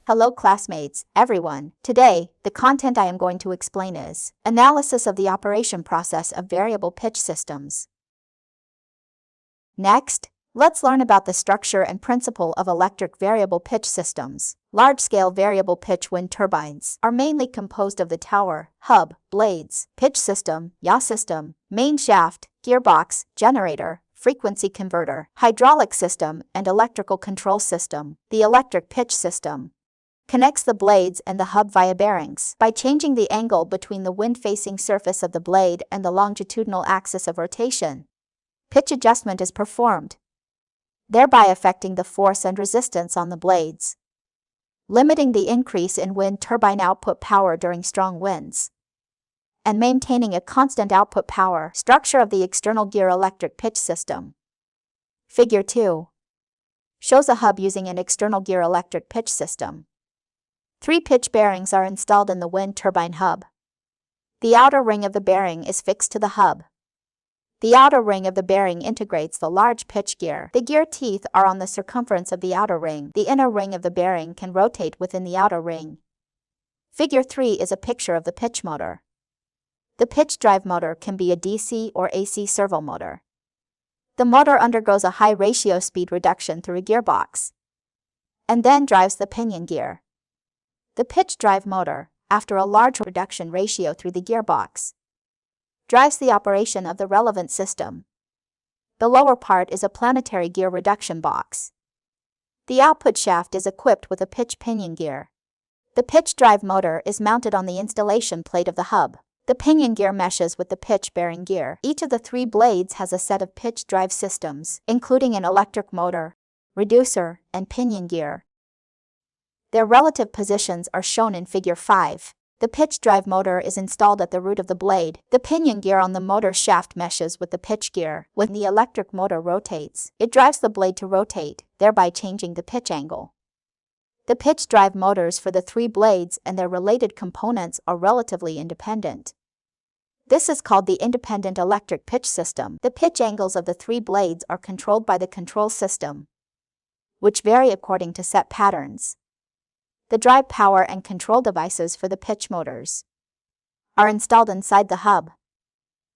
Hello classmates, everyone. Today, the content I am going to explain is analysis of the operation process of variable pitch systems. Next, let's learn about the structure and principle of electric variable pitch systems. Large-scale variable pitch wind turbines are mainly composed of the tower, hub, blades, pitch system, yaw system, main shaft, gearbox, generator, frequency converter, hydraulic system, and electrical control system. The electric pitch system connects the blades and the hub via bearings. By changing the angle between the wind-facing surface of the blade and the longitudinal axis of rotation, pitch adjustment is performed, thereby affecting the force and resistance on the blades, limiting the increase in wind turbine output power during strong winds, and maintaining a constant output power. Structure of the external gear electric pitch system. Figure 2 shows a hub using an external gear electric pitch system. 3 pitch bearings are installed in the wind turbine hub. The outer ring of the bearing is fixed to the hub. The outer ring of the bearing integrates the large pitch gear. The gear teeth are on the circumference of the outer ring. The inner ring of the bearing can rotate within the outer ring. Figure 3 is a picture of the pitch motor. The pitch drive motor can be a DC or AC servo motor. The motor undergoes a high ratio speed reduction through a gearbox and then drives the pinion gear. The pitch drive motor, after a large reduction ratio through the gearbox, drives the operation of the relevant system. The lower part is a planetary gear reduction box. The output shaft is equipped with a pitch pinion gear. The pitch drive motor is mounted on the installation plate of the hub. The pinion gear meshes with the pitch bearing gear. Each of the 3 blades has a set of pitch drive systems, including an electric motor, reducer, and pinion gear. Their relative positions are shown in Figure 5. The pitch drive motor is installed at the root of the blade. The pinion gear on the motor shaft meshes with the pitch gear. When the electric motor rotates, it drives the blade to rotate, thereby changing the pitch angle. The pitch drive motors for the 3 blades and their related components are relatively independent. This is called the independent electric pitch system. The pitch angles of the 3 blades are controlled by the control system, which vary according to set patterns. The drive power and control devices for the pitch motors are installed inside the hub.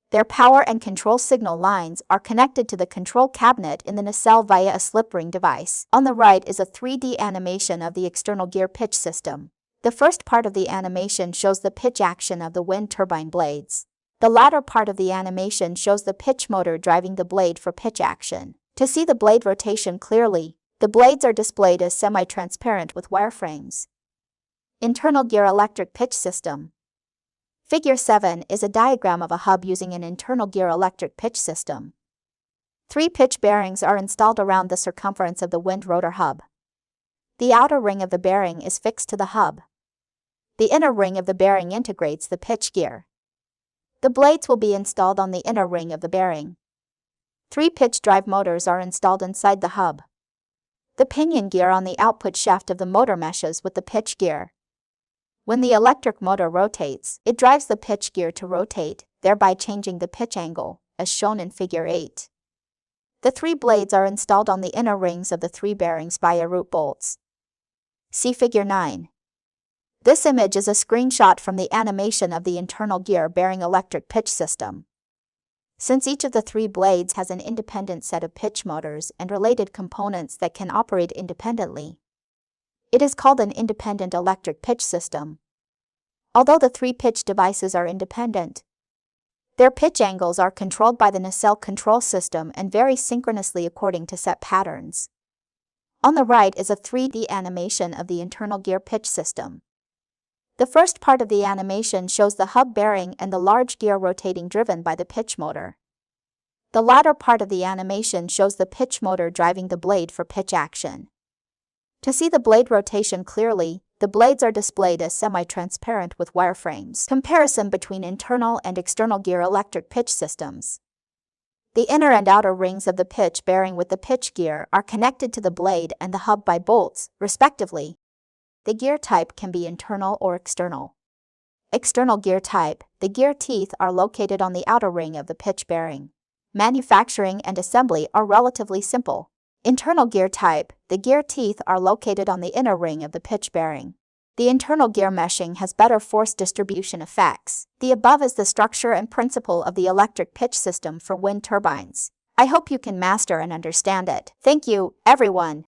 Their power and control signal lines are connected to the control cabinet in the nacelle via a slip ring device. On the right is a 3D animation of the external gear pitch system. The first part of the animation shows the pitch action of the wind turbine blades. The latter part of the animation shows the pitch motor driving the blade for pitch action. To see the blade rotation clearly, the blades are displayed as semi-transparent with wireframes. Internal gear electric pitch system. Figure 7 is a diagram of a hub using an internal gear electric pitch system. 3 pitch bearings are installed around the circumference of the wind rotor hub. The outer ring of the bearing is fixed to the hub. The inner ring of the bearing integrates the pitch gear. The blades will be installed on the inner ring of the bearing. 3 pitch drive motors are installed inside the hub. The pinion gear on the output shaft of the motor meshes with the pitch gear. When the electric motor rotates, it drives the pitch gear to rotate, thereby changing the pitch angle, as shown in Figure 8. The 3 blades are installed on the inner rings of the 3 bearings via root bolts. See Figure 9. This image is a screenshot from the animation of the internal gear bearing electric pitch system. Since each of the 3 blades has an independent set of pitch motors and related components that can operate independently, it is called an independent electric pitch system. Although the 3 pitch devices are independent, their pitch angles are controlled by the nacelle control system and vary synchronously according to set patterns. On the right is a 3D animation of the internal gear pitch system. The first part of the animation shows the hub bearing and the large gear rotating driven by the pitch motor. The latter part of the animation shows the pitch motor driving the blade for pitch action. To see the blade rotation clearly, the blades are displayed as semi-transparent with wireframes. Comparison between internal and external gear electric pitch systems. The inner and outer rings of the pitch bearing with the pitch gear are connected to the blade and the hub by bolts, respectively. The gear type can be internal or external. External gear type, the gear teeth are located on the outer ring of the pitch bearing. Manufacturing and assembly are relatively simple. Internal gear type. The gear teeth are located on the inner ring of the pitch bearing. The internal gear meshing has better force distribution effects. The above is the structure and principle of the electric pitch system for wind turbines. I hope you can master and understand it. Thank you, everyone.